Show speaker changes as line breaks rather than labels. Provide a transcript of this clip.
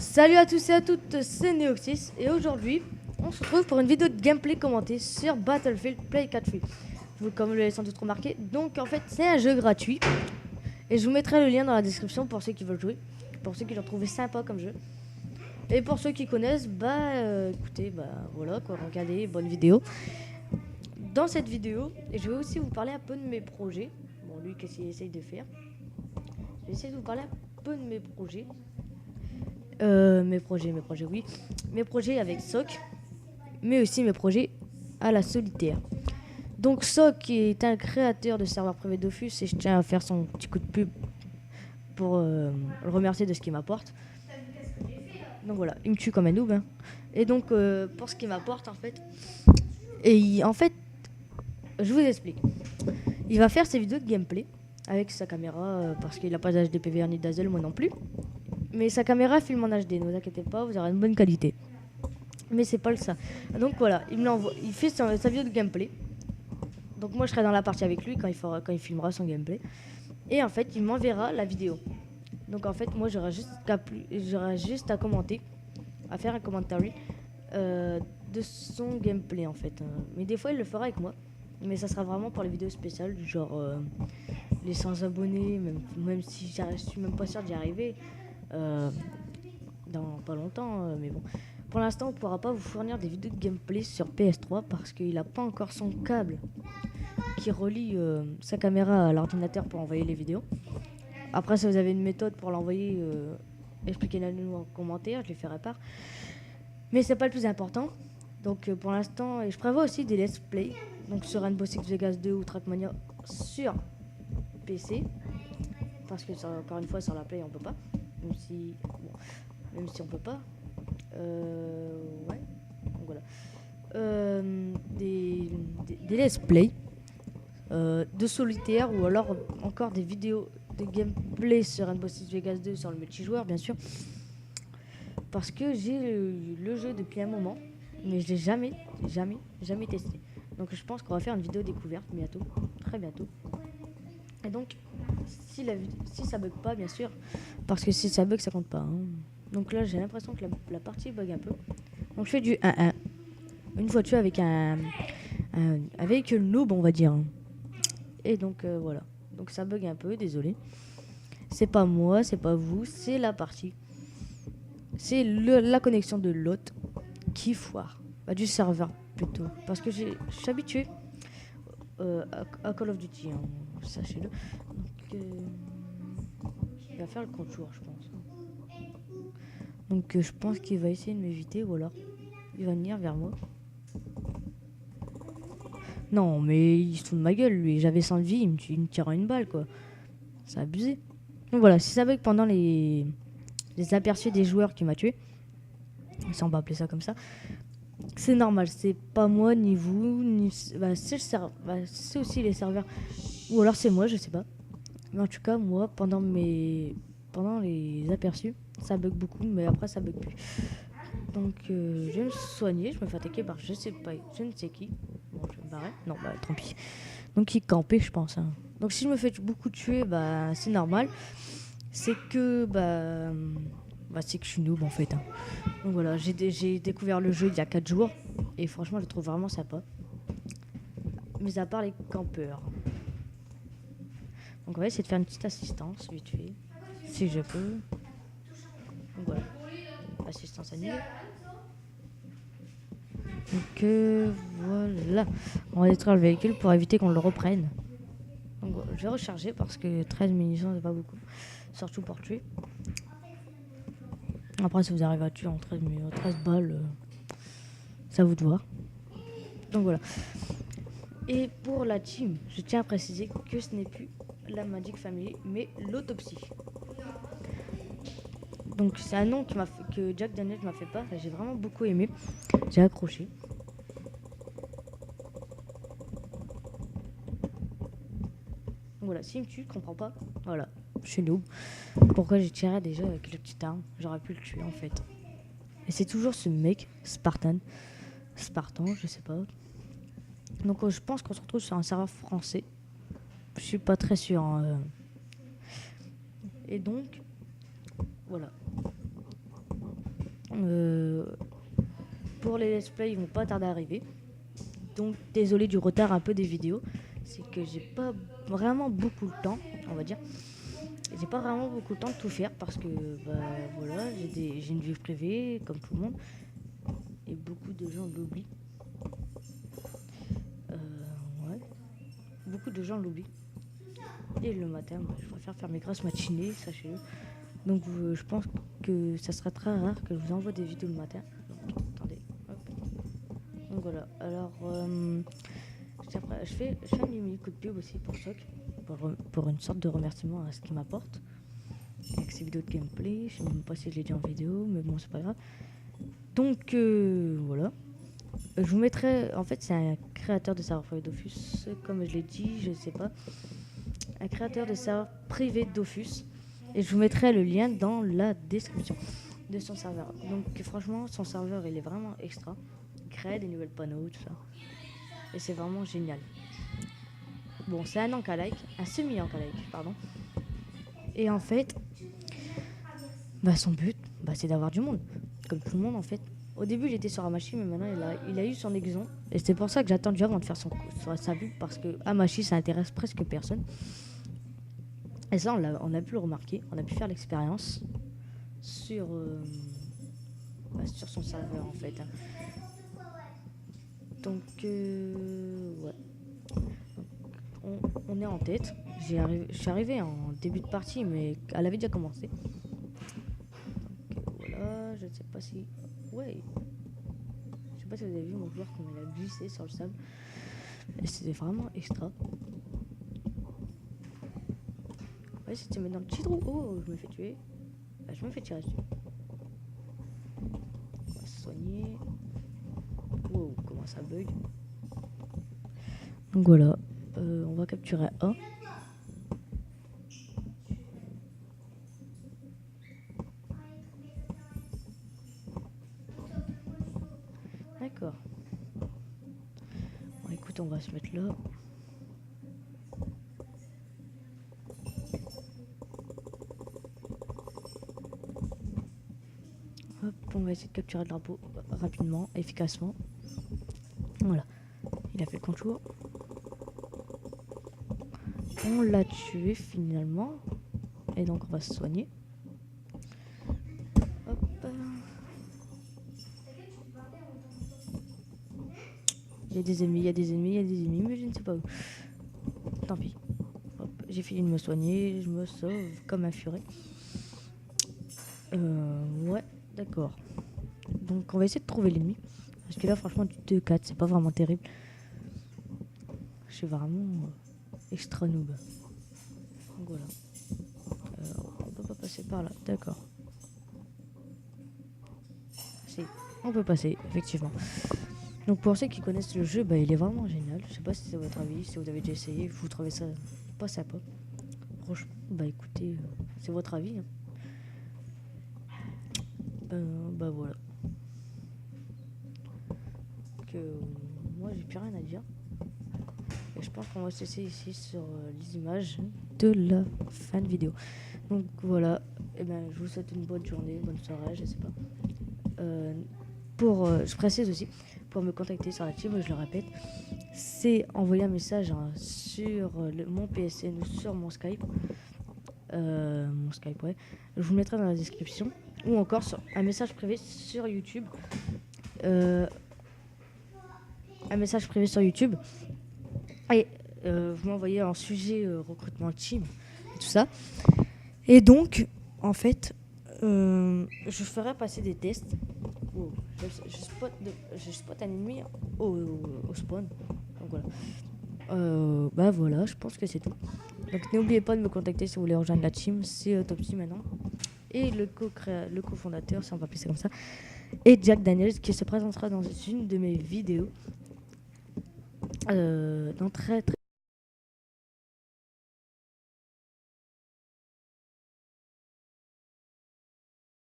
Salut à tous et à toutes, c'est Neoxys et aujourd'hui on se retrouve pour une vidéo de gameplay commentée sur Battlefield Play 4 Free. Comme vous l'avez sans doute remarqué, donc en fait c'est un jeu gratuit et je vous mettrai le lien dans la description pour ceux qui veulent jouer, pour ceux qui l'ont trouvé sympa comme jeu. Et pour ceux qui connaissent, écoutez, voilà quoi, regardez, bonne vidéo. Dans cette vidéo, et je vais aussi vous parler un peu de mes projets. Bon, lui, qu'est-ce qu'il essaye de faire? Je vais essayer de vous parler un peu de mes projets. Mes projets, oui. Mes projets avec Soc, mais aussi mes projets à la solitaire. Donc Soc est un créateur de serveurs privés Dofus et je tiens à faire son petit coup de pub pour le remercier de ce qu'il m'apporte. Donc voilà, il me tue comme un noob. Hein. Et donc pour ce qu'il m'apporte en fait, je vous explique. Il va faire ses vidéos de gameplay avec sa caméra parce qu'il n'a pas d'HDPVR ni d'Azel, moi non plus. Mais sa caméra filme en HD, ne vous inquiétez pas, vous aurez une bonne qualité. Mais c'est pas le ça. Donc voilà, il me l'envoie, il fait sa vidéo de gameplay. Donc moi je serai dans la partie avec lui quand il filmera son gameplay. Et en fait, il m'enverra la vidéo. Donc en fait, moi j'aurai juste à commenter, à faire un commentary de son gameplay en fait. Mais des fois il le fera avec moi. Mais ça sera vraiment pour les vidéos spéciales, du genre les 100 abonnés, même si je suis même pas sûr d'y arriver. Dans pas longtemps, mais bon. Pour l'instant, on pourra pas vous fournir des vidéos de gameplay sur PS3 parce qu'il a pas encore son câble qui relie sa caméra à l'ordinateur pour envoyer les vidéos. Après, si vous avez une méthode pour l'envoyer, expliquez-la-nous en commentaire, je les ferai part. Mais c'est pas le plus important. Donc pour l'instant, et je prévois aussi des let's play, donc sur Rainbow Six Vegas 2 ou Trackmania sur PC, parce que encore une fois sur la play on peut pas. Même si on peut pas. Ouais. Donc voilà. Des let's play de solitaire ou alors encore des vidéos de gameplay sur Rainbow Six Vegas 2 sur le multijoueur bien sûr. Parce que j'ai le jeu depuis un moment, mais je l'ai jamais testé. Donc je pense qu'on va faire une vidéo découverte bientôt, très bientôt. Et donc si ça bug pas bien sûr, parce que si ça bug ça compte pas. Hein. Donc là j'ai l'impression que la partie bug un peu. Donc je fais du 1-1. Une fois tué avec avec le noob on va dire. Et donc voilà. Donc ça bug un peu, désolé. C'est pas moi, c'est pas vous, c'est la partie. C'est la connexion de l'hôte qui foire. Du serveur plutôt. Parce que je suis habitué à Call of Duty, hein, sachez-le. Donc il va faire le contour je pense. Donc je pense qu'il va essayer de m'éviter ou alors il va venir vers moi. Non mais il se fout de ma gueule lui, j'avais 100 de vie, il me tire une balle quoi. C'est abusé. Donc voilà, si ça bug pendant les aperçus des joueurs qui m'a tué, si on va appeler ça comme ça, c'est normal, c'est pas moi ni vous, ni c'est aussi les serveurs, ou alors c'est moi, je sais pas. Mais en tout cas, moi, pendant les aperçus, ça bug beaucoup, mais après ça bug plus. Donc je vais me soigner, je me fais attaquer par je ne sais qui. Bon, je vais me barrer. Non, tant pis. Donc il campait, je pense. Hein. Donc si je me fais beaucoup tuer, c'est normal. C'est que c'est que je suis noob en fait. Hein. Donc voilà, j'ai découvert le jeu il y a 4 jours et franchement je le trouve vraiment sympa. Mais à part les campeurs. Donc on va essayer de faire une petite assistance vite fait, si je peux. Donc voilà, assistance annulée. Donc voilà, on va détruire le véhicule pour éviter qu'on le reprenne. Donc je vais recharger parce que 13 munitions c'est pas beaucoup, surtout pour tuer. Après si vous arrivez à tuer en 13 balles, ça vous de voir. Donc voilà. Et pour la team, je tiens à préciser que ce n'est plus la Magic Family, mais l'autopsie. Donc c'est un nom que Jack Daniels m'a fait pas, j'ai vraiment beaucoup aimé, j'ai accroché. Donc voilà, s'il me tue, je comprends pas, voilà, je suis noob. Pourquoi j'ai tiré déjà avec le petit arme, j'aurais pu le tuer en fait. Et c'est toujours ce mec, Spartan, je sais pas. Donc je pense qu'on se retrouve sur un serveur français. Je suis pas très sûr. Hein. Et donc, voilà. Pour les let's play, ils vont pas tarder à arriver. Donc désolé du retard un peu des vidéos. C'est que j'ai pas vraiment beaucoup de temps, on va dire. J'ai pas vraiment beaucoup de temps de tout faire parce que voilà, j'ai une vie privée comme tout le monde. Et beaucoup de gens l'oublient. Ouais. Beaucoup de gens l'oublient. Et le matin, je préfère faire mes grosses matinées, sachez-le. Donc je pense que ça sera très rare que je vous envoie des vidéos le matin. Donc attendez. Hop. Donc voilà. Alors je fais un mini coup de pub aussi pour Soc. Pour une sorte de remerciement à ce qu'il m'apporte. Avec ses vidéos de gameplay. Je sais même pas si je l'ai dit en vidéo, mais bon c'est pas grave. Donc voilà. Je vous mettrai, en fait c'est un créateur de serveur privé Dofus, comme je l'ai dit, je sais pas. Un créateur de serveur privé Dofus. Et je vous mettrai le lien dans la description de son serveur. Donc franchement son serveur il est vraiment extra. Il crée des nouvelles panneaux, tout ça. Et c'est vraiment génial. Bon c'est un Anka-like, un semi-Anka-like, pardon. Et en fait, son but, c'est d'avoir du monde. Comme tout le monde en fait. Au début, il était sur Hamachi, mais maintenant, il a eu son exon. Et c'est pour ça que j'attends du avant de faire sa pub, parce que Hamachi, ça intéresse presque personne. Et ça, on a pu le remarquer, on a pu faire l'expérience sur son serveur, en fait. Donc, ouais. Donc, on est en tête. Je suis arrivé en début de partie, mais elle avait déjà commencé. Donc, voilà, je ne sais pas si... Ouais. Je sais pas si vous avez vu mon joueur comme il a glissé sur le sable. Et c'était vraiment extra. Ouais, c'était mis dans le petit trou. Oh, je me fais tuer. Je me fais tirer dessus. On va se soigner. Wow, comment ça bug. Donc voilà. On va capturer un. D'accord. Bon, écoute, on va se mettre là. Hop, on va essayer de capturer le drapeau rapidement, efficacement. Voilà. Il a fait le contour. On l'a tué finalement. Et donc on va se soigner. Hop. Il y a des ennemis, mais je ne sais pas où. Tant pis. Hop, j'ai fini de me soigner, je me sauve comme un furet. Ouais, d'accord. Donc on va essayer de trouver l'ennemi. Parce que là, franchement, du 2-4, c'est pas vraiment terrible. Je suis vraiment extra noob. Donc voilà. On peut pas passer par là, d'accord. Si, on peut passer, effectivement. Donc pour ceux qui connaissent le jeu, il est vraiment génial. Je sais pas si c'est votre avis, si vous avez déjà essayé, vous trouvez ça pas sympa. Franchement, écoutez, c'est votre avis. Hein. Voilà. Moi j'ai plus rien à dire. Et je pense qu'on va se laisser ici sur les images de la fin de vidéo. Donc voilà, je vous souhaite une bonne journée, bonne soirée, je sais pas. Je précise aussi, pour me contacter sur la team, je le répète, c'est envoyer un message sur mon PSN ou sur mon Skype. Mon Skype, ouais. Je vous le mettrai dans la description. Ou encore sur un message privé sur YouTube. Un message privé sur YouTube. Et vous m'envoyez un sujet recrutement team et tout ça. Et donc, en fait, je ferai passer des tests. Wow. Je spot un ennemi au spawn. Donc voilà. Voilà, je pense que c'est tout. Donc n'oubliez pas de me contacter si vous voulez rejoindre la team. C'est Autopsy maintenant. Et le cofondateur, si on va appeler ça comme ça. Et Jack Daniels qui se présentera dans une de mes vidéos. Dans très